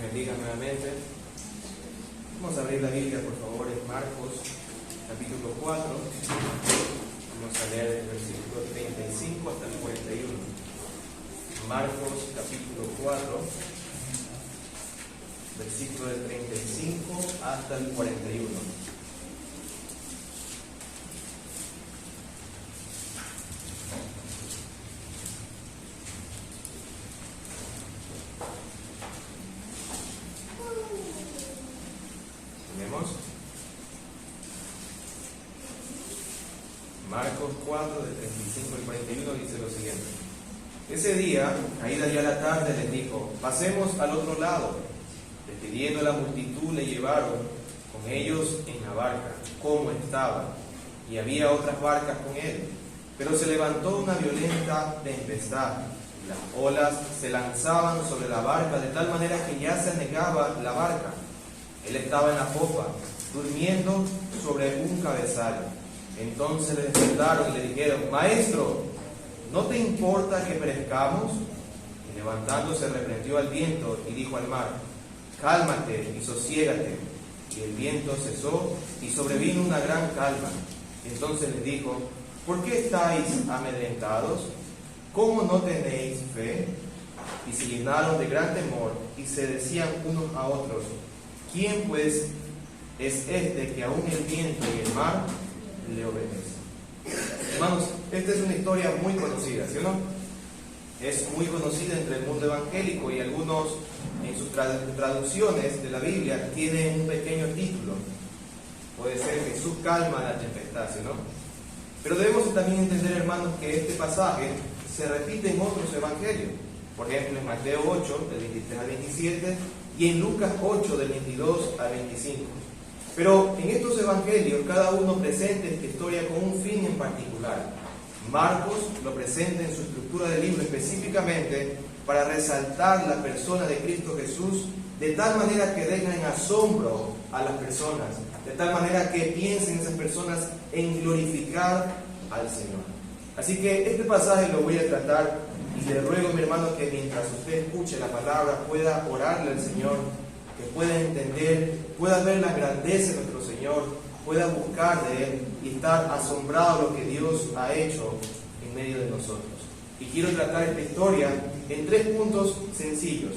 bendiga nuevamente. Vamos a abrir la Biblia, por favor, en Marcos, capítulo 4. Vamos a leer el versículo 35 hasta el 41. Marcos, capítulo 4, versículo del 35 hasta el 41. Marcos 4, del 35 al 41 dice lo siguiente: Ese día, caída ya la tarde, les dijo: pasemos al otro lado. Despidiendo a la multitud, le llevaron con ellos en la barca, como estaba, y había otras barcas con él. Pero se levantó una violenta tempestad, y las olas se lanzaban sobre la barca de tal manera que ya se anegaba la barca. Él estaba en la popa, durmiendo sobre un cabezal. Entonces le despertaron y le dijeron: Maestro, ¿no te importa que perezcamos? Y levantándose reprendió al viento y dijo al mar: Cálmate y sosiégate. Y el viento cesó y sobrevino una gran calma. Entonces les dijo: ¿por qué estáis amedrentados? ¿Cómo no tenéis fe? Y se llenaron de gran temor y se decían unos a otros: ¿quién pues es este que aún el viento y el mar le obedece? Hermanos, esta es una historia muy conocida, ¿sí o no? Es muy conocida entre el mundo evangélico, y algunos en sus traducciones de la Biblia tienen un pequeño título. Puede ser: Jesús calma la tempestad, ¿sí o no? Pero debemos también entender, hermanos, que este pasaje se repite en otros evangelios. Por ejemplo, en Mateo 8, del 23 al 27, y en Lucas 8, del 22 al 25. Pero en estos evangelios cada uno presenta esta historia con un fin en particular. Marcos lo presenta en su estructura de libro específicamente para resaltar la persona de Cristo Jesús, de tal manera que deja en asombro a las personas, de tal manera que piensen esas personas en glorificar al Señor. Así que este pasaje lo voy a tratar, y le ruego, mi hermano, que mientras usted escuche la palabra pueda orarle al Señor, que pueda entender, pueda ver la grandeza de nuestro Señor, pueda buscar de Él y estar asombrado de lo que Dios ha hecho en medio de nosotros. Y quiero tratar esta historia en 3 puntos sencillos.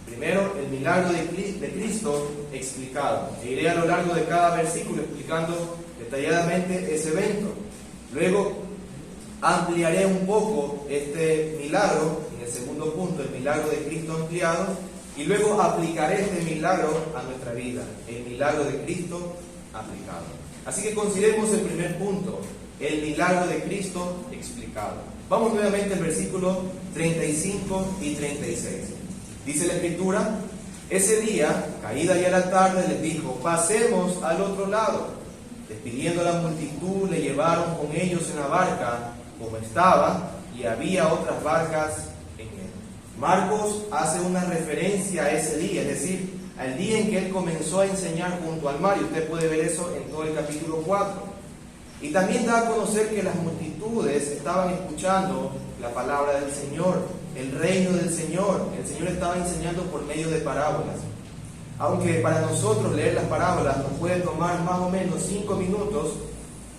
Primero, el milagro de Cristo explicado. E iré a lo largo de cada versículo explicando detalladamente ese evento. Luego, ampliaré un poco este milagro, en el segundo punto, el milagro de Cristo ampliado. Y luego aplicaré este milagro a nuestra vida, el milagro de Cristo aplicado. Así que consideremos el primer punto, el milagro de Cristo explicado. Vamos nuevamente al versículo 35 y 36. Dice la Escritura: ese día, caída ya la tarde, les dijo: pasemos al otro lado. Despidiendo a la multitud, le llevaron con ellos en la barca, como estaba, y había otras barcas en él. Marcos hace una referencia a ese día, es decir, al día en que él comenzó a enseñar junto al mar, y usted puede ver eso en todo el capítulo 4. Y también da a conocer que las multitudes estaban escuchando la palabra del Señor, el reino del Señor. El Señor estaba enseñando por medio de parábolas. Aunque para nosotros leer las parábolas nos puede tomar más o menos 5 minutos,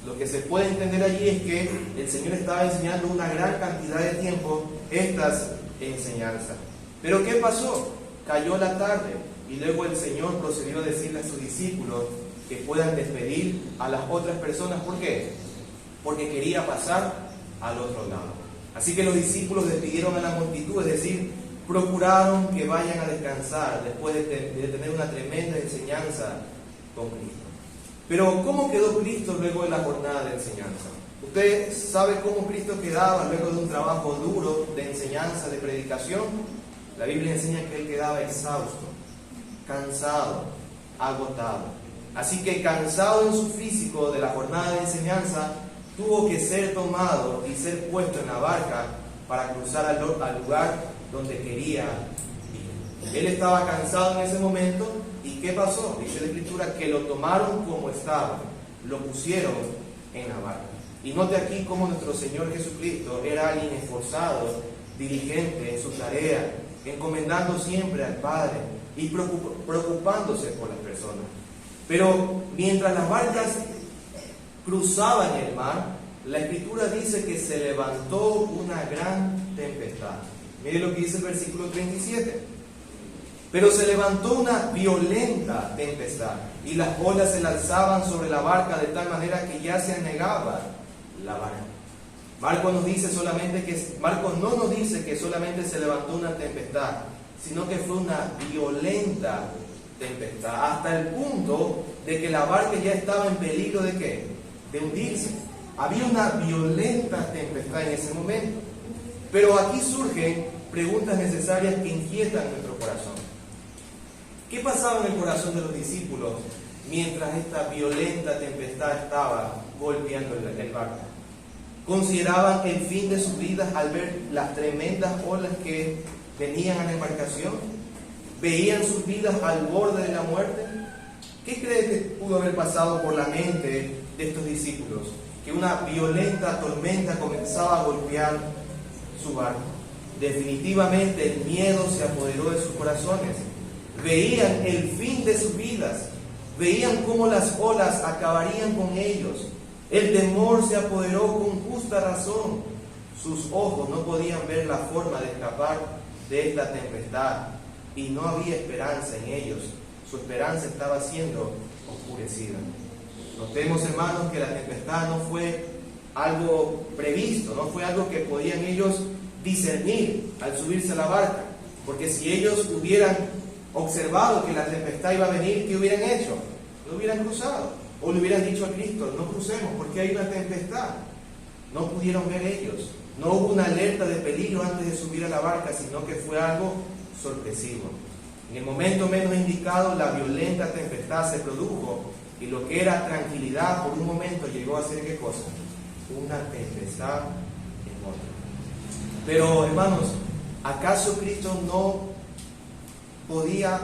lo que se puede entender allí es que el Señor estaba enseñando una gran cantidad de tiempo estas enseñanzas. Pero ¿qué pasó? Cayó la tarde, y luego el Señor procedió a decirle a sus discípulos que puedan despedir a las otras personas. ¿Por qué? Porque quería pasar al otro lado. Así que los discípulos despidieron a la multitud, es decir, procuraron que vayan a descansar después de tener una tremenda enseñanza con Cristo. Pero ¿cómo quedó Cristo luego de la jornada de enseñanza? ¿Usted sabe cómo Cristo quedaba luego de un trabajo duro de enseñanza, de predicación? La Biblia enseña que Él quedaba exhausto, cansado, agotado. Así que, cansado en su físico de la jornada de enseñanza, tuvo que ser tomado y ser puesto en la barca para cruzar al lugar donde quería ir. Él estaba cansado en ese momento, ¿y qué pasó? Dice la Escritura que lo tomaron como estaba, lo pusieron en la barca. Y note aquí cómo nuestro Señor Jesucristo era alguien esforzado, diligente en su tarea, encomendando siempre al Padre y preocupándose por las personas. Pero mientras las barcas cruzaban el mar, la Escritura dice que se levantó una gran tempestad. Mire lo que dice el versículo 37. Pero se levantó una violenta tempestad y las olas se lanzaban sobre la barca de tal manera que ya se anegaba la barca. Marcos no nos dice que solamente se levantó una tempestad, sino que fue una violenta tempestad, hasta el punto de que la barca ya estaba en peligro ¿de qué? De hundirse. Había una violenta tempestad en ese momento. Pero aquí surgen preguntas necesarias que inquietan nuestro corazón. ¿Qué pasaba en el corazón de los discípulos mientras esta violenta tempestad estaba golpeando el barco? ¿Consideraban el fin de sus vidas al ver las tremendas olas que venían a la embarcación? ¿Veían sus vidas al borde de la muerte? ¿Qué cree que pudo haber pasado por la mente de estos discípulos? Que una violenta tormenta comenzaba a golpear su barco. Definitivamente el miedo se apoderó de sus corazones. Veían el fin de sus vidas. Veían cómo las olas acabarían con ellos. El temor se apoderó con justa razón. Sus ojos no podían ver la forma de escapar de esta tempestad y no había esperanza en ellos. Su esperanza estaba siendo oscurecida. Notemos, hermanos, que la tempestad no fue algo previsto, no fue algo que podían ellos discernir al subirse a la barca, porque si ellos hubieran observado que la tempestad iba a venir, ¿qué hubieran hecho? No hubieran cruzado. O le hubieran dicho a Cristo, no crucemos porque hay una tempestad. No pudieron ver ellos. No hubo una alerta de peligro antes de subir a la barca, sino que fue algo sorpresivo. En el momento menos indicado, la violenta tempestad se produjo y lo que era tranquilidad por un momento llegó a ser ¿qué cosa? Una tempestad enorme. Pero, hermanos, ¿acaso Cristo no podía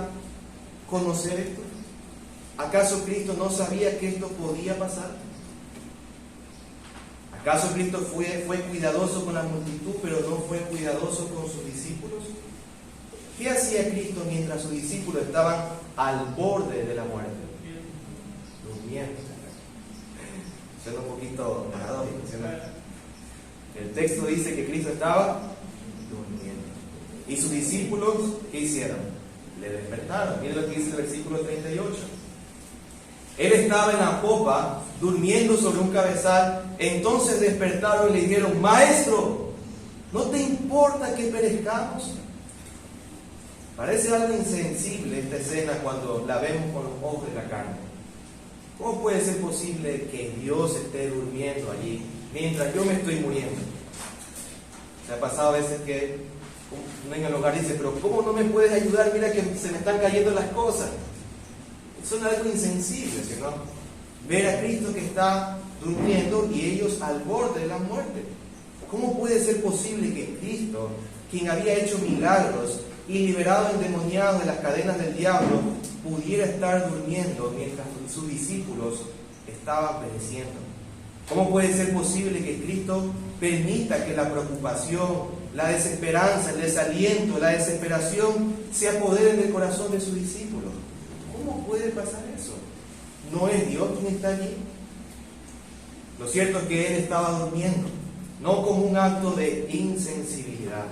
conocer esto? ¿Acaso Cristo no sabía que esto podía pasar? ¿Acaso Cristo fue cuidadoso con la multitud, pero no fue cuidadoso con sus discípulos? ¿Qué hacía Cristo mientras sus discípulos estaban al borde de la muerte? Durmiendo. Suena un poquito paradójico, ¿no? El texto dice que Cristo estaba durmiendo. ¿Y sus discípulos qué hicieron? Le despertaron. Miren lo que dice el versículo 38. Él estaba en la popa, durmiendo sobre un cabezal. Entonces despertaron y le dijeron: Maestro, ¿no te importa que perezcamos? Parece algo insensible esta escena cuando la vemos con los ojos de la carne. ¿Cómo puede ser posible que Dios esté durmiendo allí mientras yo me estoy muriendo? Se ha pasado a veces que uno en el hogar dice: pero ¿cómo no me puedes ayudar? Mira que se me están cayendo las cosas. Son algo insensible, ¿sí, no? Ver a Cristo que está durmiendo y ellos al borde de la muerte. ¿Cómo puede ser posible que Cristo, quien había hecho milagros y liberado endemoniados de las cadenas del diablo, pudiera estar durmiendo mientras sus discípulos estaban pereciendo? ¿Cómo puede ser posible que Cristo permita que la preocupación, la desesperanza, el desaliento, la desesperación se apoderen del corazón de sus discípulos? ¿Cómo puede pasar eso? ¿No es Dios quien está allí? Lo cierto es que Él estaba durmiendo, no como un acto de insensibilidad,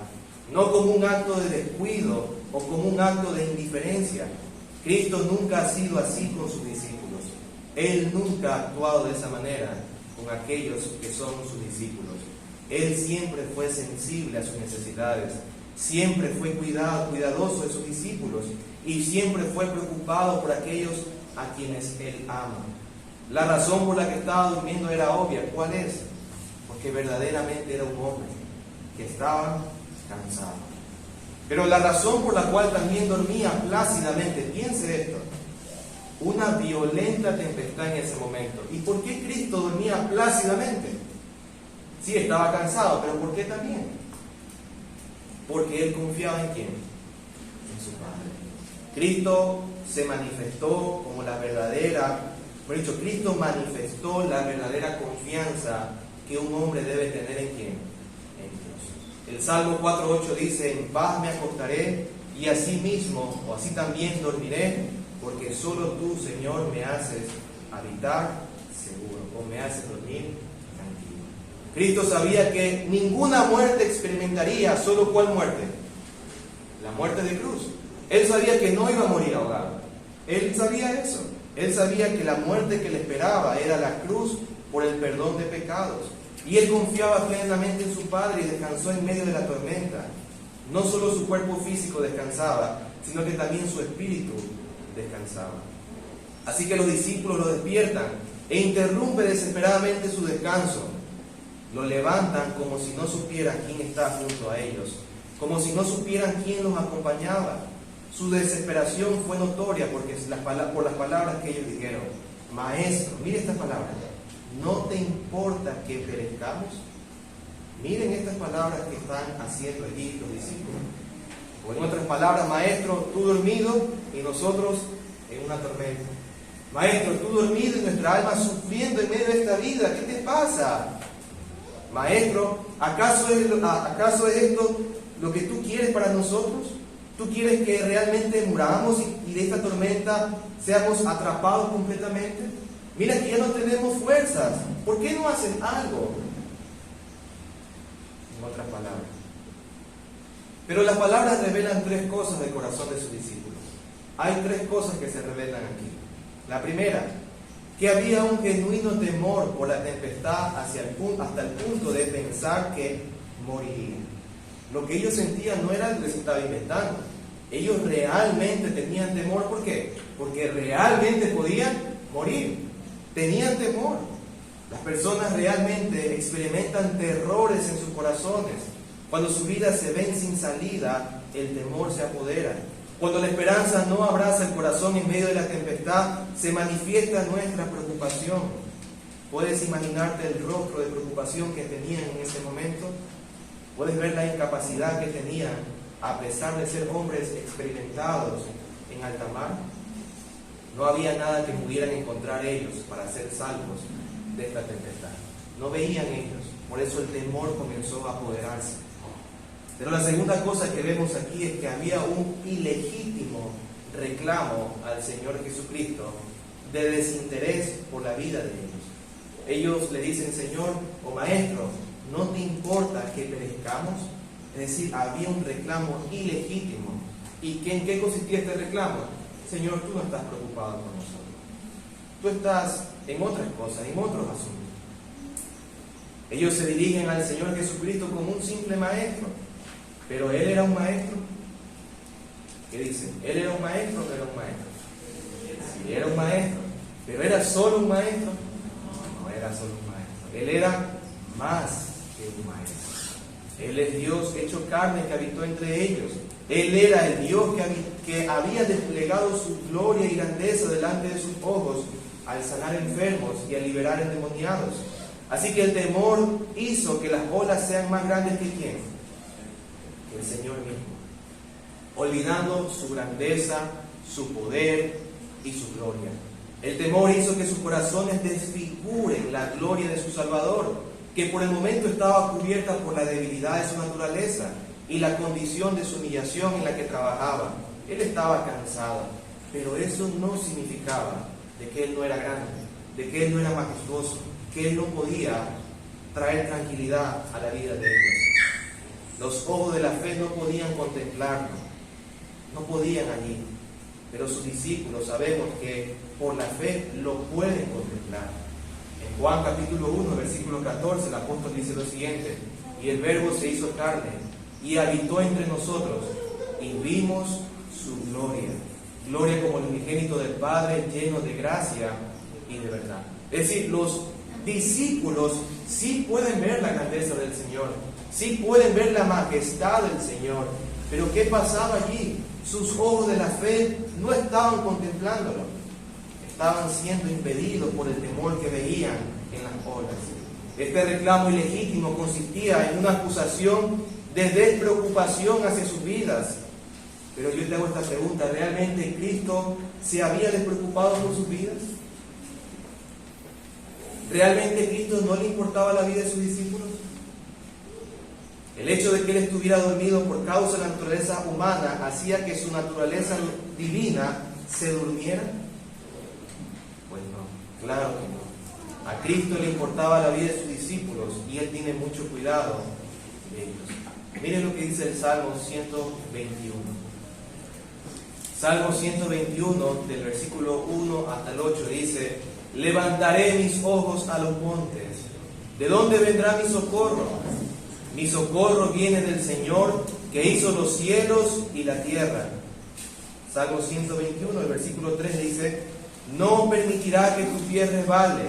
no como un acto de descuido o como un acto de indiferencia. Cristo nunca ha sido así con sus discípulos. Él nunca ha actuado de esa manera con aquellos que son sus discípulos. Él siempre fue sensible a sus necesidades, siempre fue cuidadoso de sus discípulos y siempre fue preocupado por aquellos a quienes Él ama. La razón por la que estaba durmiendo era obvia. ¿Cuál es? Porque verdaderamente era un hombre que estaba cansado. Pero la razón por la cual también dormía plácidamente, piense esto, una violenta tempestad en ese momento. ¿Y por qué Cristo dormía plácidamente? Sí, estaba cansado, pero ¿por qué también? Porque Él confiaba ¿en quién? En su Padre. Cristo se manifestó como la verdadera, por dicho, Cristo manifestó la verdadera confianza que un hombre debe tener ¿en quién? En Dios. El Salmo 4:8 dice: en paz me acostaré y así mismo, o así también dormiré, porque solo tú, Señor, me haces habitar seguro, o me haces dormir tranquilo. Cristo sabía que ninguna muerte experimentaría. ¿Solo cuál muerte? La muerte de cruz. Él sabía que no iba a morir ahogado. Él sabía eso. Él sabía que la muerte que le esperaba era la cruz por el perdón de pecados. Y él confiaba plenamente en su Padre y descansó en medio de la tormenta. No solo su cuerpo físico descansaba, sino que también su espíritu descansaba. Así que los discípulos lo despiertan e interrumpe desesperadamente su descanso. Lo levantan como si no supieran quién está junto a ellos, como si no supieran quién los acompañaba. Su desesperación fue notoria por las palabras que ellos dijeron. Maestro, mire estas palabras. ¿No te importa que perezcamos? Miren estas palabras que están haciendo allí los discípulos. O en otras palabras: Maestro, tú dormido y nosotros en una tormenta. Maestro, tú dormido y nuestra alma sufriendo en medio de esta vida. ¿Qué te pasa? Maestro, ¿acaso es esto lo que tú quieres para nosotros? ¿Tú quieres que realmente muramos y de esta tormenta seamos atrapados completamente? Mira que ya no tenemos fuerzas. ¿Por qué no hacen algo? En otras palabras. Pero las palabras revelan tres cosas del corazón de sus discípulos. Hay tres cosas que se revelan aquí. La primera, que había un genuino temor por la tempestad hasta el punto de pensar que morirían. Lo que ellos sentían no era lo que se estaba inventando. Ellos realmente tenían temor. ¿Por qué? Porque realmente podían morir. Tenían temor. Las personas realmente experimentan terrores en sus corazones. Cuando su vida se ven sin salida, el temor se apodera. Cuando la esperanza no abraza el corazón en medio de la tempestad, se manifiesta nuestra preocupación. ¿Puedes imaginarte el rostro de preocupación que tenían en ese momento? ¿Puedes ver la incapacidad que tenían a pesar de ser hombres experimentados en alta mar? No había nada que pudieran encontrar ellos para ser salvos de esta tempestad. No veían ellos, por eso el temor comenzó a apoderarse. Pero la segunda cosa que vemos aquí es que había un ilegítimo reclamo al Señor Jesucristo de desinterés por la vida de ellos. Ellos le dicen: Señor o Maestro, ¿no te importa que perezcamos? Es decir, había un reclamo ilegítimo. ¿Y en qué consistía este reclamo? Señor, tú no estás preocupado por nosotros. Tú estás en otras cosas, en otros asuntos. Ellos se dirigen al Señor Jesucristo como un simple maestro. Pero Él era un maestro. ¿Qué dicen? ¿Él era un maestro o no era un maestro? Sí, era un maestro. ¿Pero era solo un maestro? No, no era solo un maestro. Él era más que un maestro. Él es Dios hecho carne que habitó entre ellos. Él era el Dios que había desplegado su gloria y grandeza delante de sus ojos al sanar enfermos y al liberar endemoniados. Así que el temor hizo que las olas sean más grandes que ¿quién? El Señor mismo, olvidando su grandeza, su poder y su gloria. El temor hizo que sus corazones desfiguren la gloria de su Salvador, que por el momento estaba cubierta por la debilidad de su naturaleza y la condición de su humillación en la que trabajaba. Él estaba cansado, pero eso no significaba de que Él no era grande, de que Él no era majestuoso, que Él no podía traer tranquilidad a la vida de ellos. Los ojos de la fe no podían contemplarlo, no podían allí, pero sus discípulos sabemos que por la fe lo pueden contemplar. En Juan capítulo 1, versículo 14, el apóstol dice lo siguiente: y el Verbo se hizo carne y habitó entre nosotros, y vimos su gloria, gloria como el unigénito del Padre, lleno de gracia y de verdad. Es decir, los discípulos sí pueden ver la grandeza del Señor, sí pueden ver la majestad del Señor, pero ¿qué pasaba allí? Sus ojos de la fe no estaban contemplándolo, estaban siendo impedidos por el temor que veían en las olas. Este reclamo ilegítimo consistía en una acusación de despreocupación hacia sus vidas. Pero yo te hago esta pregunta: ¿realmente Cristo se había despreocupado por sus vidas? ¿Realmente Cristo no le importaba la vida de sus discípulos? El hecho de que él estuviera dormido por causa de la naturaleza humana hacía que su naturaleza divina se durmiera. Pues no, claro que no. A Cristo le importaba la vida de sus discípulos y él tiene mucho cuidado de ellos. Miren lo que dice el Salmo 121. Salmo 121, del versículo 1 hasta el 8, dice: levantaré mis ojos a los montes. ¿De dónde vendrá mi socorro? Mi socorro viene del Señor, que hizo los cielos y la tierra. Salmo 121, el versículo 3 dice: no permitirá que tu pie resbale,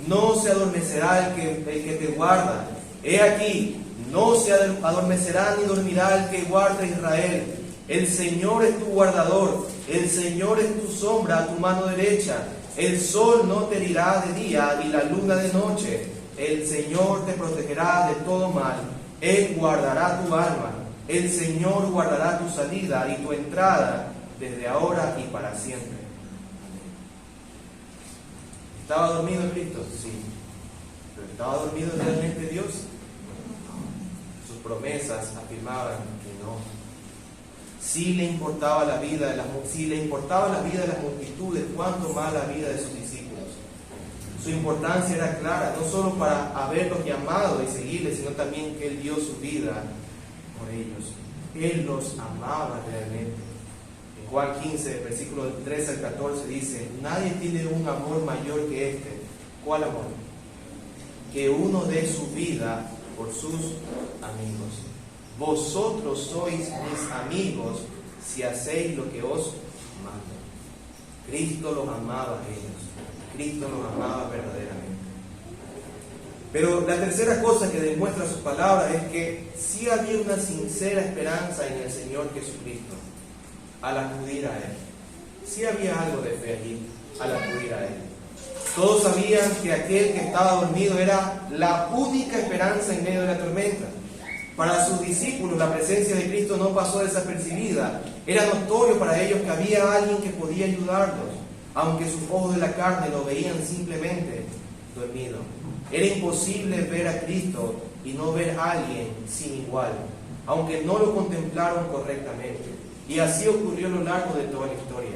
no se adormecerá el que te guarda. He aquí, no se adormecerá ni dormirá el que guarda a Israel. El Señor es tu guardador, el Señor es tu sombra a tu mano derecha. El sol no te herirá de día y la luna de noche. El Señor te protegerá de todo mal. Él guardará tu alma. El Señor guardará tu salida y tu entrada desde ahora y para siempre. ¿Estaba dormido en Cristo? Sí. ¿Pero estaba dormido realmente Dios? No. Sus promesas afirmaban que no. Sí le importaba la vida de las multitudes, cuanto más la vida de sus discípulos. Su importancia era clara, no solo para haberlos llamado y seguirles, sino también que Él dio su vida por ellos. Él los amaba realmente. En Juan 15, versículos 13 al 14 dice: nadie tiene un amor mayor que este. ¿Cuál amor? Que uno dé su vida por sus amigos. Vosotros sois mis amigos si hacéis lo que os mando. Cristo los amaba a ellos. Cristo los amaba verdaderamente. Pero la tercera cosa que demuestra su palabra es que sí había una sincera esperanza en el Señor Jesucristo al acudir a Él. Sí había algo de fe allí al acudir a Él. Todos sabían que aquel que estaba dormido era la única esperanza en medio de la tormenta. Para sus discípulos la presencia de Cristo no pasó desapercibida. Era notorio para ellos que había alguien que podía ayudarlos, aunque sus ojos de la carne lo veían simplemente dormido. Era imposible ver a Cristo y no ver a alguien sin igual, aunque no lo contemplaron correctamente. Y así ocurrió a lo largo de toda la historia.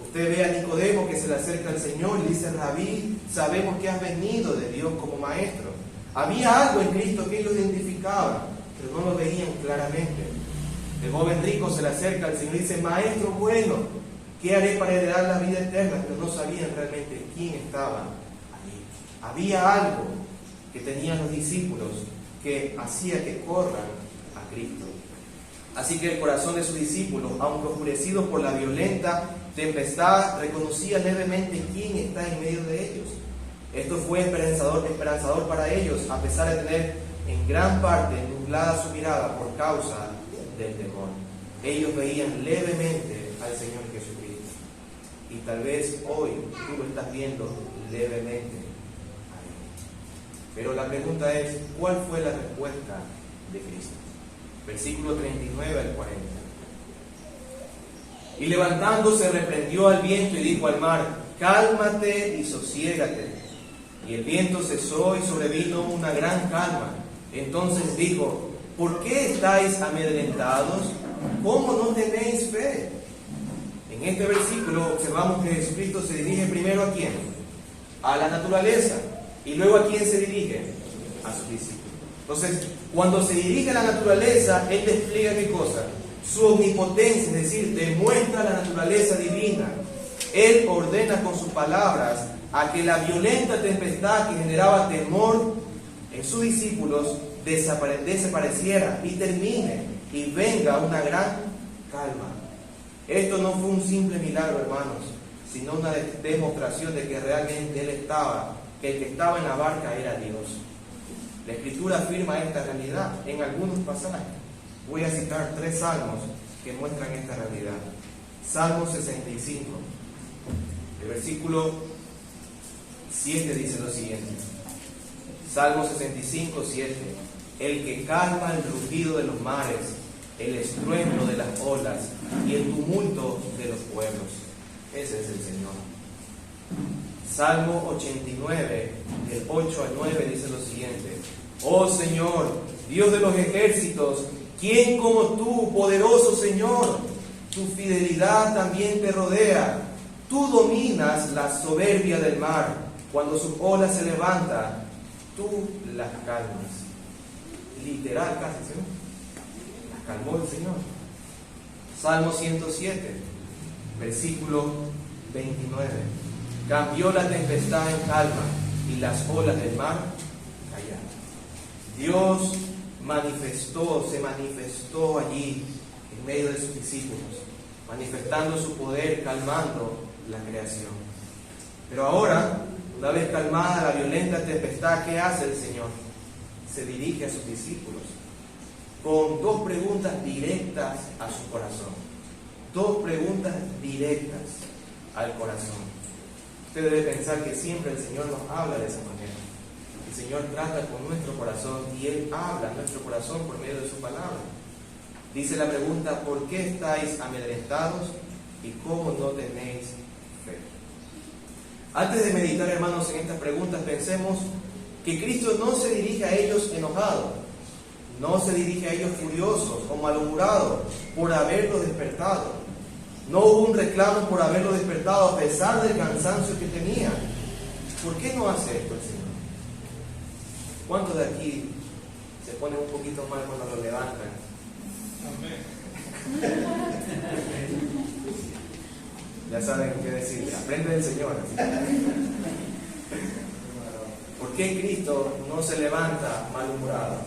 Usted ve a Nicodemo que se le acerca al Señor y dice: Rabí, sabemos que has venido de Dios como maestro. Había algo en Cristo que ellos identificaban, pero no lo veían claramente. El joven rico se le acerca al Señor y dice: maestro bueno, ¿qué haré para heredar la vida eterna? Pero no sabían realmente quién estaba allí. Había algo que tenían los discípulos que hacía que corran a Cristo. Así que el corazón de sus discípulos, aunque oscurecido por la violenta tempestad, reconocía levemente quién está en medio de ellos. Esto fue esperanzador para ellos, a pesar de tener en gran parte nublada su mirada por causa del temor. Ellos veían levemente al Señor Jesucristo. Y tal vez hoy tú lo estás viendo levemente a Él. Pero la pregunta es: ¿cuál fue la respuesta de Cristo? Versículo 39 al 40. Y levantándose reprendió al viento y dijo al mar: cálmate y sosiégate. Y el viento cesó y sobrevino una gran calma. Entonces dijo: ¿por qué estáis amedrentados? ¿Cómo no tenéis fe? En este versículo observamos que Jesucristo se dirige primero ¿a quién? A la naturaleza. Y luego ¿a quién se dirige? A sus discípulos. Entonces, cuando se dirige a la naturaleza, Él despliega ¿qué cosa? Su omnipotencia, es decir, demuestra la naturaleza divina. Él ordena con sus palabras a que la violenta tempestad que generaba temor en sus discípulos desapareciera y termine y venga una gran calma. Esto no fue un simple milagro, hermanos, sino una demostración de que realmente el que estaba en la barca era Dios. La Escritura afirma esta realidad en algunos pasajes. Voy a citar 3 salmos que muestran esta realidad. Salmo 65, el versículo 7 dice lo siguiente. Salmo 65, 7. El que calma el rugido de los mares, el estruendo de las olas y el tumulto de los pueblos. Ese es el Señor. Salmo 89, del 8 al 9 dice lo siguiente. Oh Señor, Dios de los ejércitos, ¿quién como tú, poderoso Señor? Tu fidelidad también te rodea. Tú dominas la soberbia del mar. Cuando sus olas se levantan, tú las calmas. Literal casi, ¿sí? Las calmó el Señor. Salmo 107, versículo 29. Cambió la tempestad en calma y las olas del mar callaron. Dios se manifestó allí en medio de sus discípulos, manifestando su poder, calmando la creación. Pero ahora, una vez calmada la violenta tempestad, ¿qué hace el Señor? Se dirige a sus discípulos con dos preguntas directas a su corazón. Dos preguntas directas al corazón. Usted debe pensar que siempre el Señor nos habla de esa manera. El Señor trata con nuestro corazón y Él habla a nuestro corazón por medio de su palabra. Dice la pregunta: ¿por qué estáis amedrentados y cómo no tenéis fe? Antes de meditar, hermanos, en estas preguntas, pensemos que Cristo no se dirige a ellos enojado, no se dirige a ellos furiosos o malhumorados por haberlos despertado. No hubo un reclamo por haberlo despertado a pesar del cansancio que tenía. ¿Por qué no hace esto el Señor? ¿Cuántos de aquí se ponen un poquito mal cuando lo levantan? Amén. Ya saben qué decir. Aprende del Señor. ¿Por qué Cristo no se levanta malhumorado?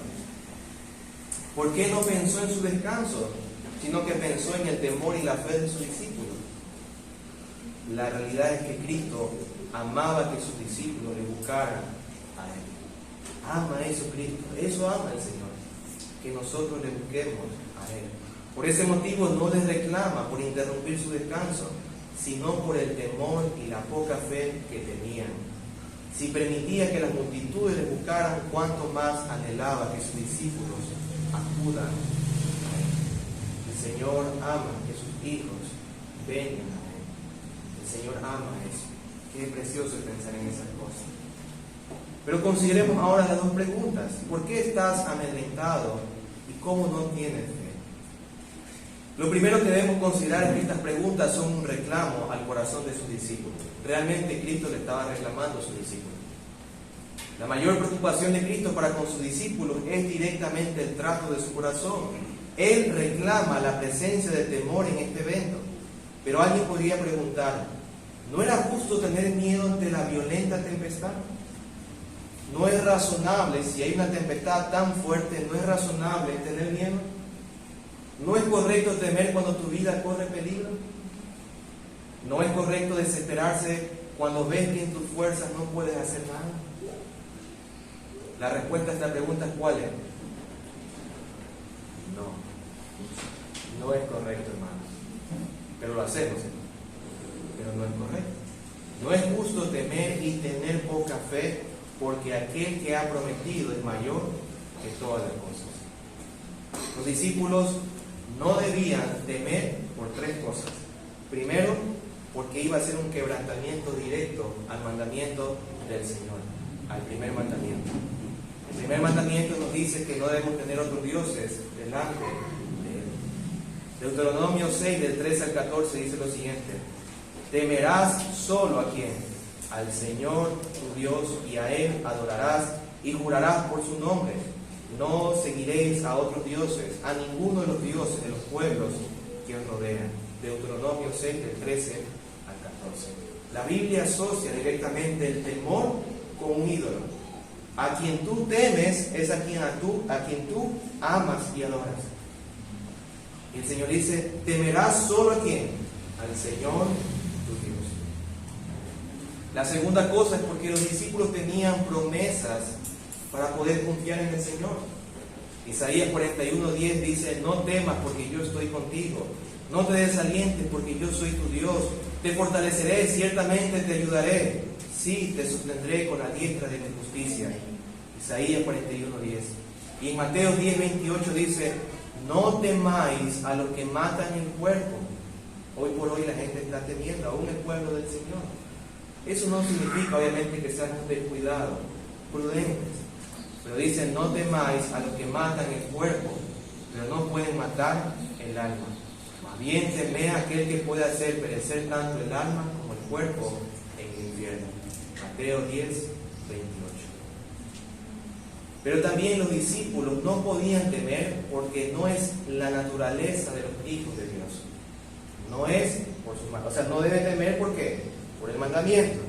¿Por qué no pensó en su descanso, sino que pensó en el temor y la fe de sus discípulos? La realidad es que Cristo amaba que sus discípulos le buscaran a Él. Ama eso Cristo, eso ama el Señor, que nosotros le busquemos a Él. Por ese motivo no les reclama por interrumpir su descanso, sino por el temor y la poca fe que tenían. Si permitía que las multitudes le buscaran, cuánto más anhelaba que sus discípulos acudan a Él. El Señor ama que sus hijos vengan a Él. El Señor ama eso. Qué precioso es pensar en esas cosas. Pero consideremos ahora las dos preguntas. ¿Por qué estás amedrentado y cómo no tienes fe? Lo primero que debemos considerar es que estas preguntas son un reclamo al corazón de sus discípulos. Realmente Cristo le estaba reclamando a sus discípulos. La mayor preocupación de Cristo para con sus discípulos es directamente el trato de su corazón. Él reclama la presencia de temor en este evento. Pero alguien podría preguntar: ¿no era justo tener miedo ante la violenta tempestad? ¿No es razonable, si hay una tempestad tan fuerte, no es razonable tener miedo? ¿No es correcto temer cuando tu vida corre peligro? ¿No es correcto desesperarse cuando ves que en tus fuerzas no puedes hacer nada? La respuesta a esta pregunta, ¿cuál es? No es correcto, hermanos. Pero lo hacemos, pero no es correcto. No es justo temer y tener poca fe, porque aquel que ha prometido es mayor que todas las cosas. Los discípulos no debían temer por tres cosas. Primero, porque iba a ser un quebrantamiento directo al mandamiento del Señor, al primer mandamiento. El primer mandamiento nos dice que no debemos tener otros dioses delante de Él. Deuteronomio 6, del 13 al 14, dice lo siguiente: temerás solo a quién, al Señor tu Dios, y a Él adorarás y jurarás por su nombre. No seguiréis a otros dioses, a ninguno de los dioses de los pueblos que os rodean. Deuteronomio 6, del 13 al 14. La Biblia asocia directamente el temor con un ídolo. A quien tú temes es a quien tú amas y adoras. Y el Señor dice: temerás solo a quién, al Señor tu Dios. La segunda cosa es porque los discípulos tenían promesas para poder confiar en el Señor. Isaías 41:10 dice: no temas porque yo estoy contigo, no te desalientes porque yo soy tu Dios, te fortaleceré, ciertamente te ayudaré, sí, te sostendré con la diestra de mi justicia. Isaías 41:10. Y en Mateo 10:28 dice: no temáis a los que matan el cuerpo. Hoy por hoy la gente está temiendo, aún el pueblo del Señor. Eso no significa obviamente que seamos descuidados, prudentes. Pero dice, no temáis a los que matan el cuerpo, pero no pueden matar el alma. Más bien temed a aquel que puede hacer perecer tanto el alma como el cuerpo en el infierno. Mateo 10, 28. Pero también los discípulos no podían temer porque no es la naturaleza de los hijos de Dios. No es por su mano. O sea, no debe temer ¿por qué? Por el mandamiento.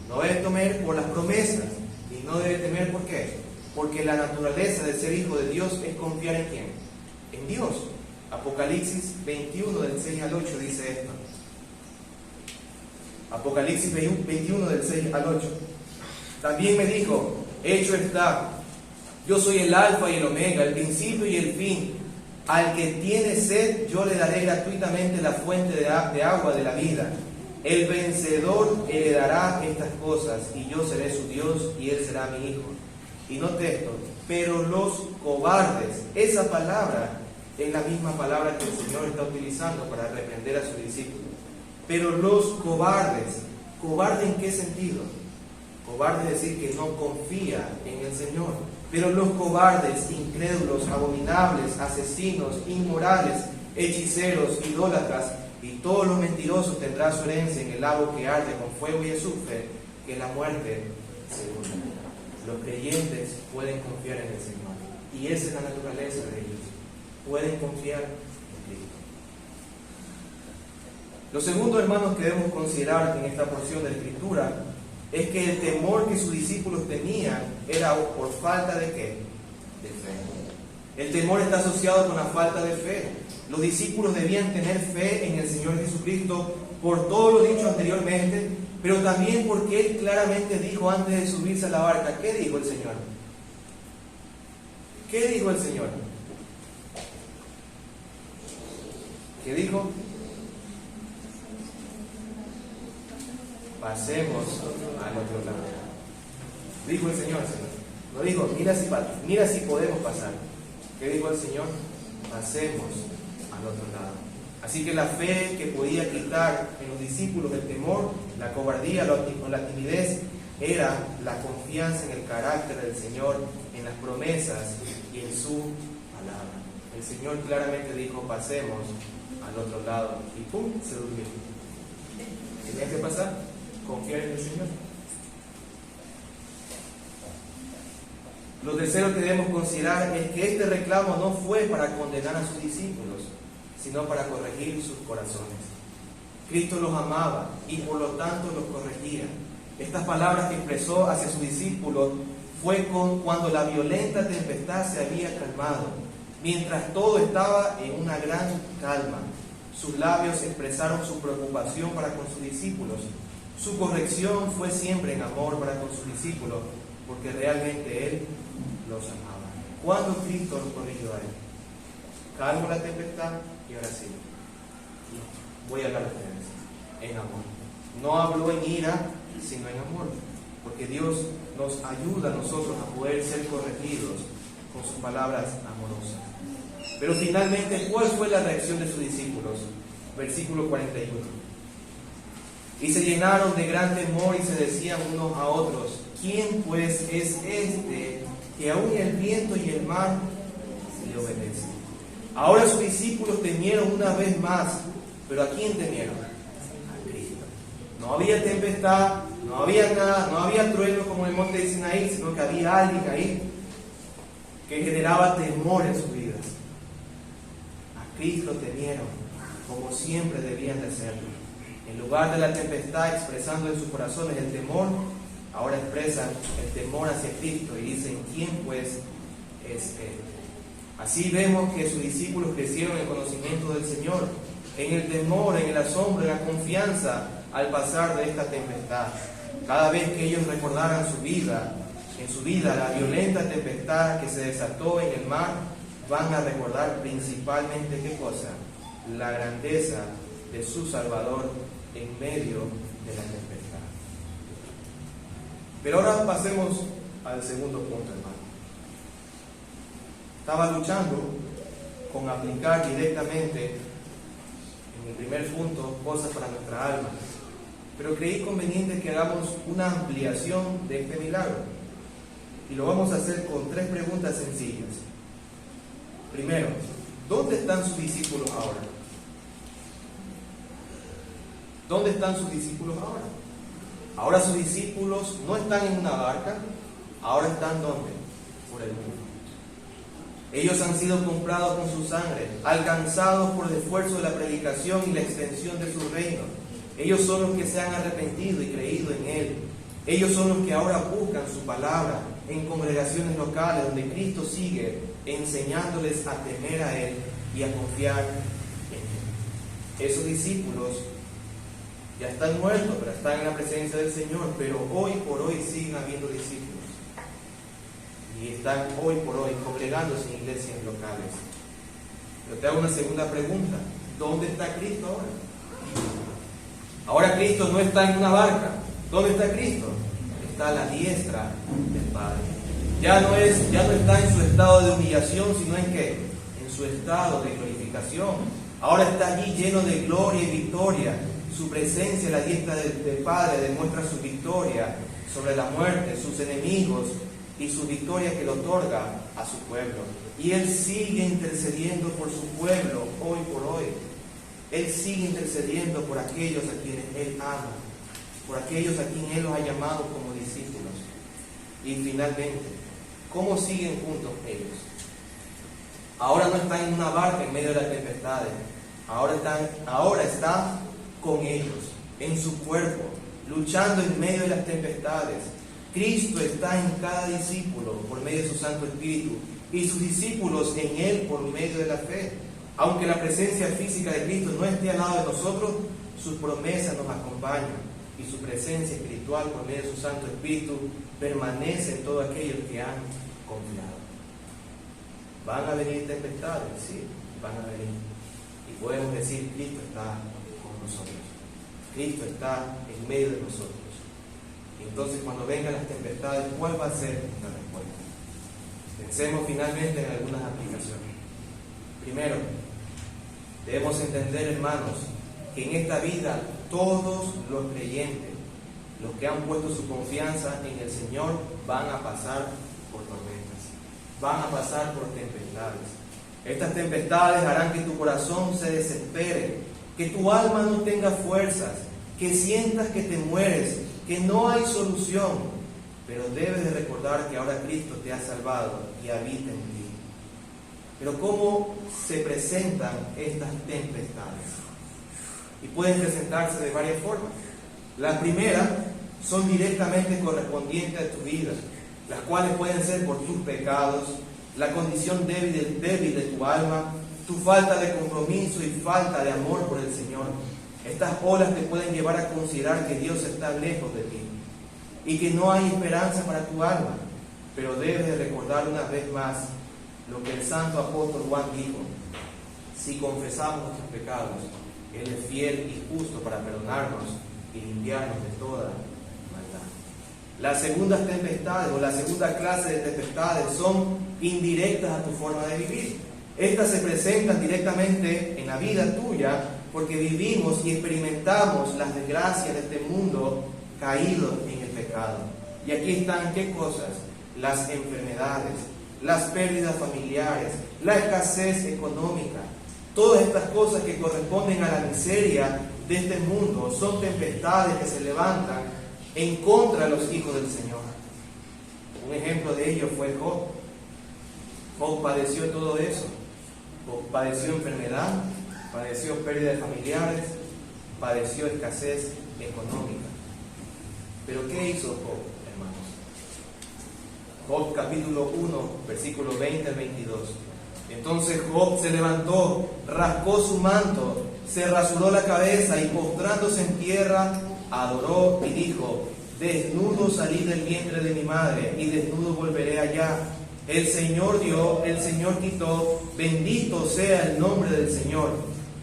No debe temer por las promesas. Y no debe temer ¿por qué? Porque la naturaleza de ser hijo de Dios es confiar en ¿quién? En Dios. Apocalipsis 21 del 6 al 8 dice esto. Apocalipsis 21 del 6 al 8. También me dijo, hecho está, yo soy el alfa y el omega, el principio y el fin. Al que tiene sed, yo le daré gratuitamente la fuente de agua de la vida. El vencedor heredará estas cosas, y yo seré su Dios, y él será mi hijo. Y note esto, pero los cobardes, esa palabra es la misma palabra que el Señor está utilizando para reprender a sus discípulos. Pero los cobardes, ¿cobarde en qué sentido? Cobarde es decir que no confía en el Señor. Pero los cobardes, incrédulos, abominables, asesinos, inmorales, hechiceros, idólatras y todos los mentirosos tendrán su herencia en el lago que arde con fuego y azufre, que es la muerte segunda. Los creyentes pueden confiar en el Señor. Y esa es la naturaleza de ellos. Pueden confiar en Cristo. Lo segundo, hermanos, que debemos considerar en esta porción de la Escritura es que el temor que sus discípulos tenían era por falta de ¿qué? De fe. El temor está asociado con la falta de fe. Los discípulos debían tener fe en el Señor Jesucristo por todo lo dicho anteriormente, pero también porque Él claramente dijo antes de subirse a la barca. ¿Qué dijo el Señor? ¿Qué dijo el Señor? ¿Qué dijo? Pasemos al otro lado. Dijo el Señor. No dijo, mira si podemos pasar. ¿Qué dijo el Señor? Pasemos al otro lado. Así que la fe que podía quitar en los discípulos el temor, la cobardía, la timidez, era la confianza en el carácter del Señor, en las promesas y en su palabra. El Señor claramente dijo, pasemos al otro lado. Y ¡pum! Se durmió. ¿Qué tenía que pasar? Confiar en el Señor. Lo tercero que debemos considerar es que este reclamo no fue para condenar a sus discípulos, sino para corregir sus corazones. Cristo los amaba y por lo tanto los corregía. Estas palabras que expresó hacia sus discípulos fue cuando la violenta tempestad se había calmado, mientras todo estaba en una gran calma. Sus labios expresaron su preocupación para con sus discípulos. Su corrección fue siempre en amor para con sus discípulos, porque realmente Él los amaba. ¿Cuándo Cristo los corrigió a Él? Calmo la tempestad y ahora sí. Voy a hablar a ustedes en amor. No habló en ira, sino en amor, porque Dios nos ayuda a nosotros a poder ser corregidos con sus palabras amorosas. Pero finalmente, ¿cuál fue la reacción de sus discípulos? Versículo 41. Y se llenaron de gran temor y se decían unos a otros, ¿quién pues es este que aún el viento y el mar le obedecen? Ahora sus discípulos temieron una vez más, pero ¿a quién temieron? A Cristo. No había tempestad, no había nada, no había trueno como en el monte de Sinaí, sino que había alguien ahí que generaba temor en sus vidas. A Cristo temieron, como siempre debían de hacerlo. En lugar de la tempestad expresando en sus corazones el temor, ahora expresan el temor hacia Cristo y dicen, ¿quién pues es Él? Así vemos que sus discípulos crecieron en el conocimiento del Señor, en el temor, en el asombro, en la confianza al pasar de esta tempestad. Cada vez que ellos recordaran en su vida, la violenta tempestad que se desató en el mar, van a recordar principalmente ¿qué cosa? La grandeza de su Salvador en medio de la tempestad. Pero ahora pasemos al segundo punto, hermano. Estaba luchando con aplicar directamente en el primer punto cosas para nuestra alma, pero creí conveniente que hagamos una ampliación de este milagro. Y lo vamos a hacer con 3 preguntas sencillas. Primero, ¿dónde están sus discípulos ahora? ¿Dónde están sus discípulos ahora? Ahora sus discípulos no están en una barca, ahora están ¿dónde? Por el mundo. Ellos han sido comprados con su sangre, alcanzados por el esfuerzo de la predicación y la extensión de su reino. Ellos son los que se han arrepentido y creído en Él. Ellos son los que ahora buscan su palabra en congregaciones locales donde Cristo sigue enseñándoles a temer a Él y a confiar en Él. Esos discípulos ya están muertos, pero están en la presencia del Señor, pero hoy por hoy siguen habiendo discípulos. Y están hoy por hoy congregándose en iglesias locales. Pero te hago una segunda pregunta. ¿Dónde está Cristo ahora? Ahora Cristo no está en una barca. ¿Dónde está Cristo? Está a la diestra del Padre. Ya no está en su estado de humillación, sino en ¿qué? En su estado de glorificación. Ahora está allí lleno de gloria y victoria. Su presencia a la diestra del Padre demuestra su victoria sobre la muerte, sus enemigos, y su victoria que le otorga a su pueblo. Y Él sigue intercediendo por su pueblo hoy por hoy. Él sigue intercediendo por aquellos a quienes Él ama, por aquellos a quienes Él los ha llamado como discípulos. Y finalmente, ¿cómo siguen juntos ellos? Ahora no están en una barca en medio de las tempestades. Ahora está con ellos, en su cuerpo, luchando en medio de las tempestades. Cristo está en cada discípulo por medio de su Santo Espíritu y sus discípulos en Él por medio de la fe. Aunque la presencia física de Cristo no esté al lado de nosotros, sus promesas nos acompañan y su presencia espiritual por medio de su Santo Espíritu permanece en todos aquellos que han confiado. ¿Van a venir tempestades? Sí, van a venir. Y podemos decir, Cristo está con nosotros. Cristo está en medio de nosotros. Entonces, cuando vengan las tempestades, ¿cuál va a ser la respuesta? Pensemos finalmente en algunas aplicaciones. Primero, debemos entender, hermanos, que en esta vida todos los creyentes, los que han puesto su confianza en el Señor, van a pasar por tormentas, van a pasar por tempestades. Estas tempestades harán que tu corazón se desespere, que tu alma no tenga fuerzas, que sientas que te mueres, que no hay solución, pero debes de recordar que ahora Cristo te ha salvado y habita en ti. Pero ¿cómo se presentan estas tempestades? Y pueden presentarse de varias formas. La primera son directamente correspondientes a tu vida, las cuales pueden ser por tus pecados, la condición débil de tu alma, tu falta de compromiso y falta de amor por el Señor. Estas olas te pueden llevar a considerar que Dios está lejos de ti y que no hay esperanza para tu alma. Pero debes de recordar una vez más lo que el santo apóstol Juan dijo: si confesamos nuestros pecados, Él es fiel y justo para perdonarnos y limpiarnos de toda maldad. Las segundas tempestades o la segunda clase de tempestades son indirectas a tu forma de vivir. Estas se presentan directamente en la vida tuya porque vivimos y experimentamos las desgracias de este mundo caído en el pecado. Y aquí están, ¿qué cosas? Las enfermedades, las pérdidas familiares, la escasez económica. Todas estas cosas que corresponden a la miseria de este mundo son tempestades que se levantan en contra de los hijos del Señor. Un ejemplo de ello fue Job. Job padeció todo eso. Job padeció enfermedad, padeció pérdida de familiares, padeció escasez económica. Pero ¿qué hizo Job, hermanos? Job capítulo 1, versículo 20 al 22. Entonces Job se levantó, rascó su manto, se rasuró la cabeza y postrándose en tierra, adoró y dijo: desnudo salí del vientre de mi madre y desnudo volveré allá. El Señor dio, el Señor quitó, bendito sea el nombre del Señor.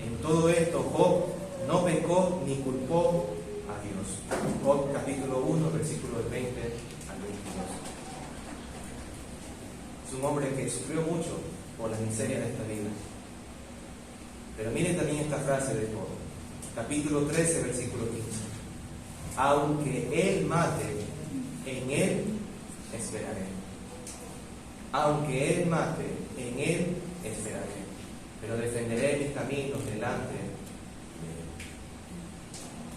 En todo esto Job no pecó ni culpó a Dios. Job capítulo 1, versículos 20 al 22. Es un hombre que sufrió mucho por las miserias de esta vida. Pero miren también esta frase de Job, capítulo 13, versículo 15. Aunque Él mate, en Él esperaré. Aunque Él mate, en Él esperaré, pero defenderé mis caminos delante de Él.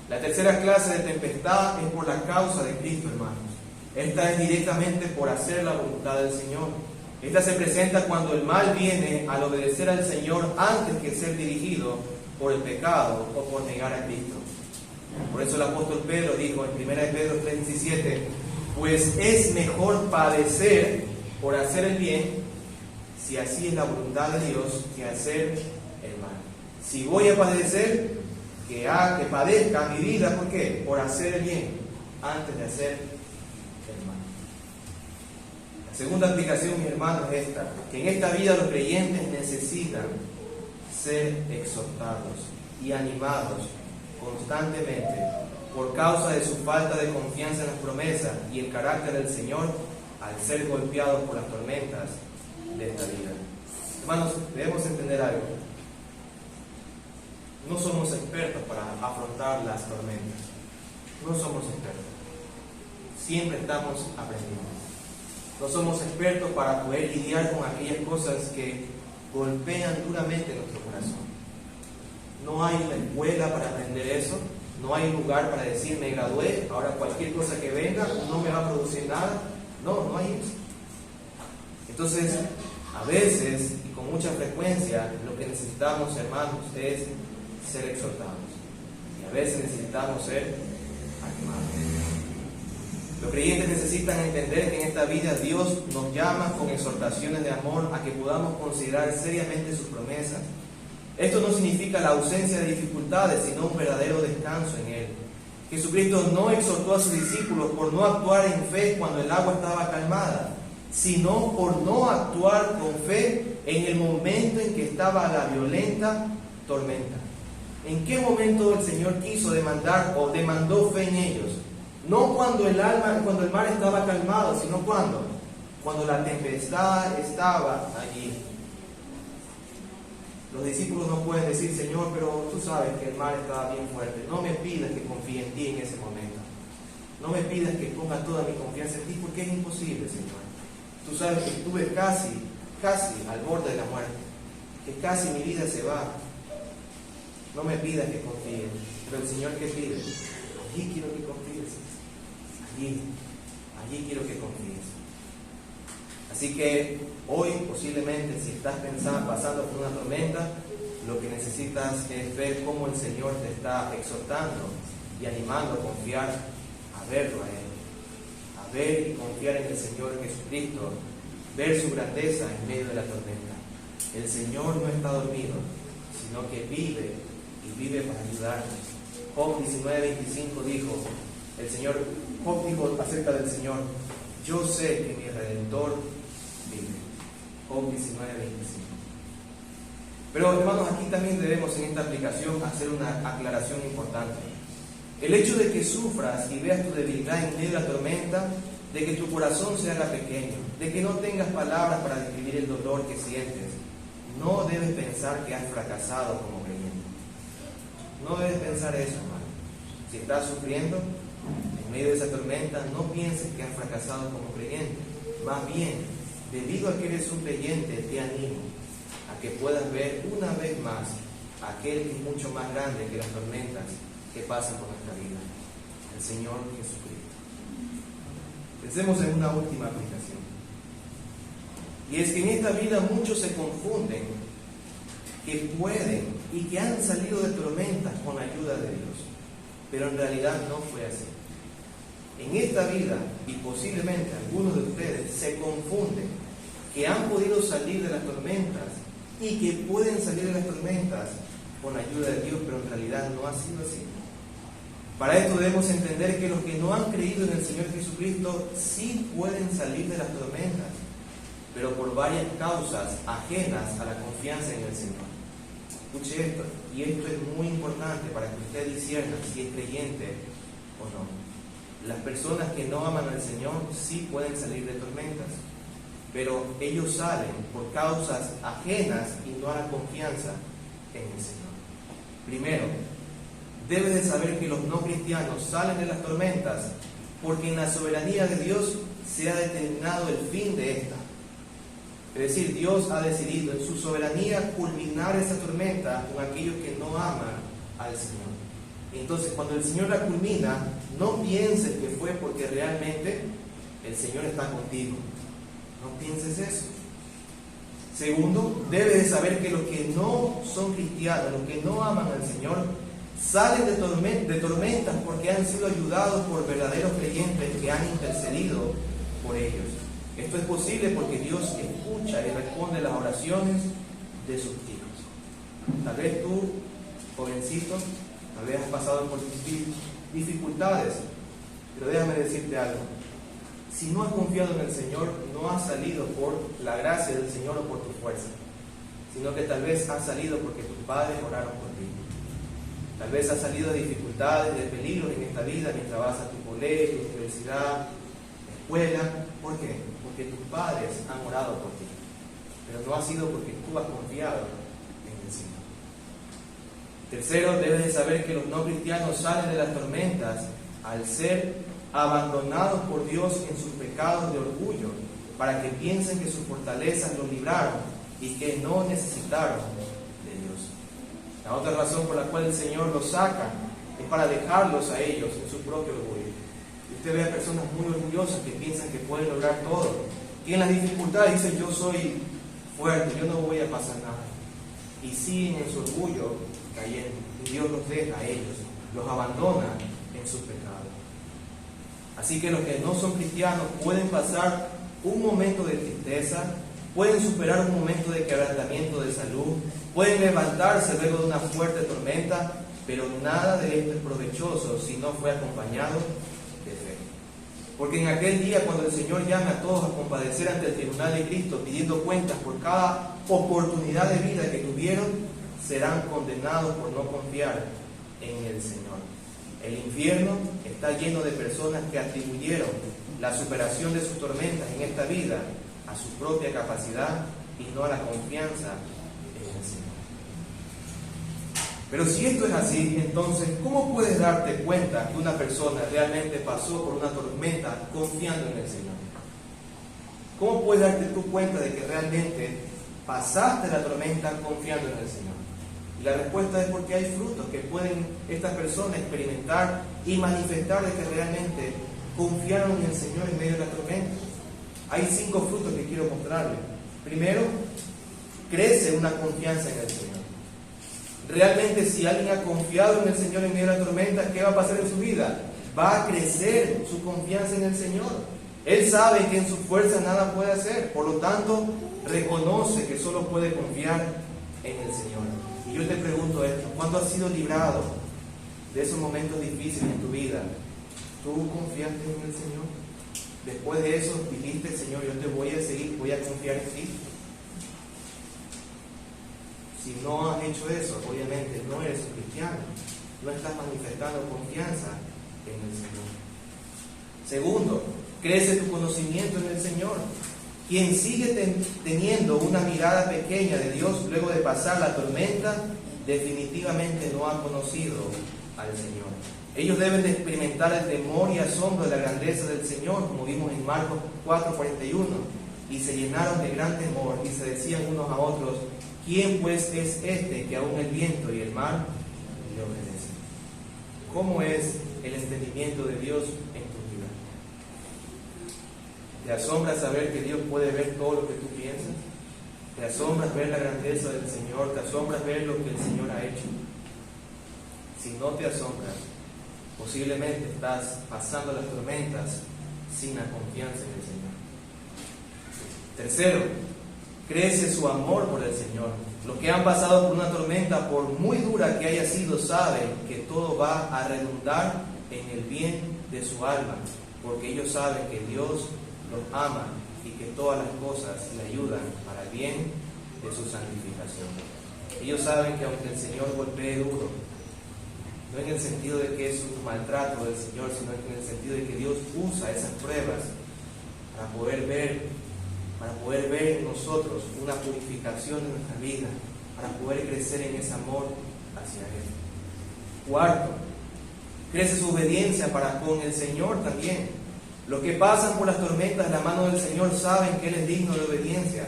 La tercera clase de tempestad es por la causa de Cristo, hermanos. Esta es directamente por hacer la voluntad del Señor. Esta se presenta cuando el mal viene al obedecer al Señor antes que ser dirigido por el pecado o por negar a Cristo. Por eso el apóstol Pedro dijo en 1 Pedro 3:17, pues es mejor padecer por hacer el bien, si así es la voluntad de Dios, que hacer el mal. Si voy a padecer, que padezca mi vida, ¿por qué? Por hacer el bien, antes de hacer el mal. La segunda aplicación, mis hermanos, es esta, que en esta vida los creyentes necesitan ser exhortados y animados constantemente por causa de su falta de confianza en las promesas y el carácter del Señor al ser golpeados por las tormentas de esta vida. Hermanos, debemos entender algo. No somos expertos para afrontar las tormentas. No somos expertos. Siempre estamos aprendiendo. No somos expertos para poder lidiar con aquellas cosas que golpean duramente nuestro corazón. No hay una escuela para aprender eso. No hay lugar para decir, me gradué, ahora cualquier cosa que venga no me va a producir nada. No hay eso. Entonces, a veces y con mucha frecuencia, lo que necesitamos, hermanos, es ser exhortados. Y a veces necesitamos ser animados. Los creyentes necesitan entender que en esta vida Dios nos llama con exhortaciones de amor a que podamos considerar seriamente sus promesas. Esto no significa la ausencia de dificultades, sino un verdadero descanso en Él. Jesucristo no exhortó a sus discípulos por no actuar en fe cuando el agua estaba calmada, sino por no actuar con fe en el momento en que estaba la violenta tormenta. ¿En qué momento el Señor quiso demandar o demandó fe en ellos? No cuando el mar estaba calmado, sino cuando la tempestad estaba allí. Los discípulos no pueden decir, Señor, pero tú sabes que el mar estaba bien fuerte. No me pidas que confíe en ti en ese momento. No me pidas que ponga toda mi confianza en ti, porque es imposible, Señor. Tú sabes que estuve casi al borde de la muerte, que casi mi vida se va. No me pidas que confíe. Pero el Señor, ¿qué pide? Allí quiero que confíes. Allí quiero que confíes. Así que hoy, posiblemente, si estás pasando por una tormenta, lo que necesitas es ver cómo el Señor te está exhortando y animando a confiar, a verlo a Él, a ver y confiar en el Señor Jesucristo, ver su grandeza en medio de la tormenta. El Señor no está dormido, sino que vive y vive para ayudarnos. Job 19:25 dijo, Job dijo acerca del Señor, yo sé que mi Redentor vive. Job 19:25. Pero hermanos, aquí también debemos en esta aplicación hacer una aclaración importante. El hecho de que sufras y veas tu debilidad en medio de la tormenta, de que tu corazón se haga pequeño, de que no tengas palabras para describir el dolor que sientes, no debes pensar que has fracasado como creyente. No debes pensar eso, hermano. Si estás sufriendo en medio de esa tormenta, no pienses que has fracasado como creyente. Más bien, debido a que eres un creyente, te animo a que puedas ver una vez más a aquel que es mucho más grande que las tormentas que pasan por nuestra vida, el Señor Jesucristo. Pensemos en una última aplicación. Y es que en esta vida muchos se confunden que pueden y que han salido de tormentas con la ayuda de Dios. Pero en realidad no fue así. En esta vida, y posiblemente algunos de ustedes se confunden que han podido salir de las tormentas y que pueden salir de las tormentas con la ayuda de Dios, pero en realidad no ha sido así. Para esto debemos entender que los que no han creído en el Señor Jesucristo sí pueden salir de las tormentas, pero por varias causas ajenas a la confianza en el Señor. Escuche esto, y esto es muy importante para que usted discierna si es creyente o no. Las personas que no aman al Señor sí pueden salir de tormentas, pero ellos salen por causas ajenas y no a la confianza en el Señor. Primero, debes de saber que los no cristianos salen de las tormentas porque en la soberanía de Dios se ha determinado el fin de esta. Es decir, Dios ha decidido en su soberanía culminar esa tormenta con aquellos que no aman al Señor. Entonces, cuando el Señor la culmina, no pienses que fue porque realmente el Señor está contigo. No pienses eso. Segundo, debes de saber que los que no son cristianos, los que no aman al Señor, salen de tormentas porque han sido ayudados por verdaderos creyentes que han intercedido por ellos. Esto es posible porque Dios escucha y responde las oraciones de sus hijos. Tal vez tú, jovencito, tal vez has pasado por dificultades, pero déjame decirte algo. Si no has confiado en el Señor, no has salido por la gracia del Señor o por tu fuerza, sino que tal vez has salido porque tus padres oraron por ti. Tal vez has salido de dificultades, de peligros en esta vida mientras vas a tu colegio, universidad, escuela. ¿Por qué? Porque tus padres han orado por ti, pero no ha sido porque tú has confiado en el Señor. Tercero, debes de saber que los no cristianos salen de las tormentas al ser abandonados por Dios en sus pecados de orgullo, para que piensen que sus fortalezas los libraron y que no necesitaron de Dios. La otra razón por la cual el Señor los saca es para dejarlos a ellos en su propio orgullo. Y usted ve a personas muy orgullosas que piensan que pueden lograr todo, y en las dificultades dicen: yo soy fuerte, yo no voy a pasar nada, y siguen en su orgullo cayendo, y Dios los deja a ellos, los abandona en sus pecados. Así que los que no son cristianos pueden pasar un momento de tristeza, pueden superar un momento de quebrantamiento de salud, pueden levantarse luego de una fuerte tormenta, pero nada de esto es provechoso si no fue acompañado de fe. Porque en aquel día, cuando el Señor llame a todos a compadecer ante el tribunal de Cristo, pidiendo cuentas por cada oportunidad de vida que tuvieron, serán condenados por no confiar en el Señor. El infierno está lleno de personas que atribuyeron la superación de sus tormentas en esta vida a su propia capacidad y no a la confianza en el Señor. Pero si esto es así, entonces, ¿cómo puedes darte cuenta que una persona realmente pasó por una tormenta confiando en el Señor? ¿Cómo puedes darte tú cuenta de que realmente pasaste la tormenta confiando en el Señor? Y la respuesta es porque hay frutos que pueden estas personas experimentar y manifestar de que realmente confiaron en el Señor en medio de la tormenta. Hay 5 frutos que quiero mostrarles. Primero, crece una confianza en el Señor. Realmente, si alguien ha confiado en el Señor en medio de la tormenta, ¿qué va a pasar en su vida? Va a crecer su confianza en el Señor. Él sabe que en su fuerza nada puede hacer, por lo tanto, reconoce que solo puede confiar en el Señor. Y yo te pregunto esto: ¿cuándo has sido librado de esos momentos difíciles en tu vida? ¿Tú confiaste en el Señor? Después de eso dijiste: Señor, yo te voy a seguir, voy a confiar en ti. Si no has hecho eso, obviamente no eres un cristiano, no estás manifestando confianza en el Señor. Segundo, crece tu conocimiento en el Señor. Quien sigue teniendo una mirada pequeña de Dios luego de pasar la tormenta, definitivamente no ha conocido al Señor. Ellos deben de experimentar el temor y asombro de la grandeza del Señor, como vimos en Marcos 4:41, y se llenaron de gran temor y se decían unos a otros: ¿quién pues es este que aún el viento y el mar le obedecen? ¿Cómo es el entendimiento de Dios en tu vida? ¿Te asombra saber que Dios puede ver todo lo que tú piensas? ¿Te asombra ver la grandeza del Señor? ¿Te asombra ver lo que el Señor ha hecho? Si no te asombras, posiblemente estás pasando las tormentas sin la confianza en el Señor. Tercero, crece su amor por el Señor. Los que han pasado por una tormenta, por muy dura que haya sido, saben que todo va a redundar en el bien de su alma, porque ellos saben que Dios los ama y que todas las cosas le ayudan para el bien de su santificación. Ellos saben que aunque el Señor golpee duro, no en el sentido de que es un maltrato del Señor, sino en el sentido de que Dios usa esas pruebas para poder ver en nosotros una purificación de nuestra vida, para poder crecer en ese amor hacia Él. Cuarto, crece su obediencia para con el Señor también. Los que pasan por las tormentas de la mano del Señor saben que Él es digno de obediencia,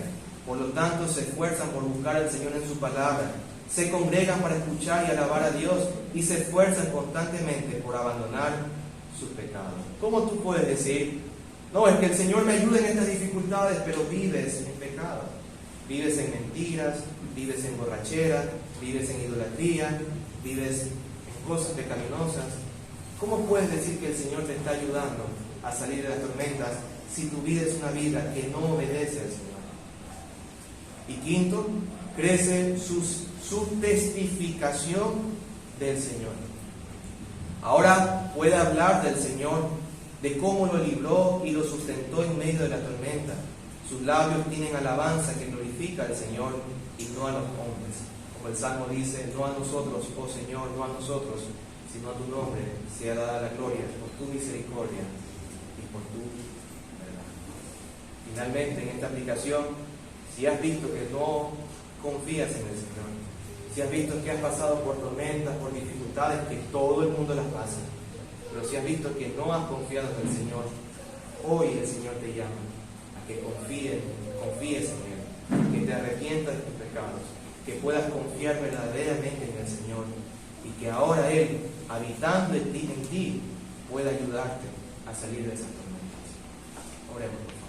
Por lo tanto, se esfuerzan por buscar al Señor en su palabra, se congregan para escuchar y alabar a Dios y se esfuerzan constantemente por abandonar sus pecados. ¿Cómo tú puedes decir, no, es que el Señor me ayuda en estas dificultades, pero vives en pecado? Vives en mentiras, vives en borrachera, vives en idolatría, vives en cosas pecaminosas. ¿Cómo puedes decir que el Señor te está ayudando a salir de las tormentas si tu vida es una vida que no obedece al Señor? Y quinto, crece su testificación del Señor. Ahora puede hablar del Señor, de cómo lo libró y lo sustentó en medio de la tormenta. Sus labios tienen alabanza que glorifica al Señor y no a los hombres. Como el Salmo dice, no a nosotros, oh Señor, no a nosotros, sino a tu nombre sea dada la gloria por tu misericordia y por tu verdad. Finalmente, en esta aplicación, si has visto que no confías en el Señor, si has visto que has pasado por tormentas, por dificultades, que todo el mundo las pasa, pero si has visto que no has confiado en el Señor, hoy el Señor te llama a que confíes en Él, que te arrepientas de tus pecados, que puedas confiar verdaderamente en el Señor y que ahora Él, habitando en ti, pueda ayudarte a salir de esas tormentas. Oremos.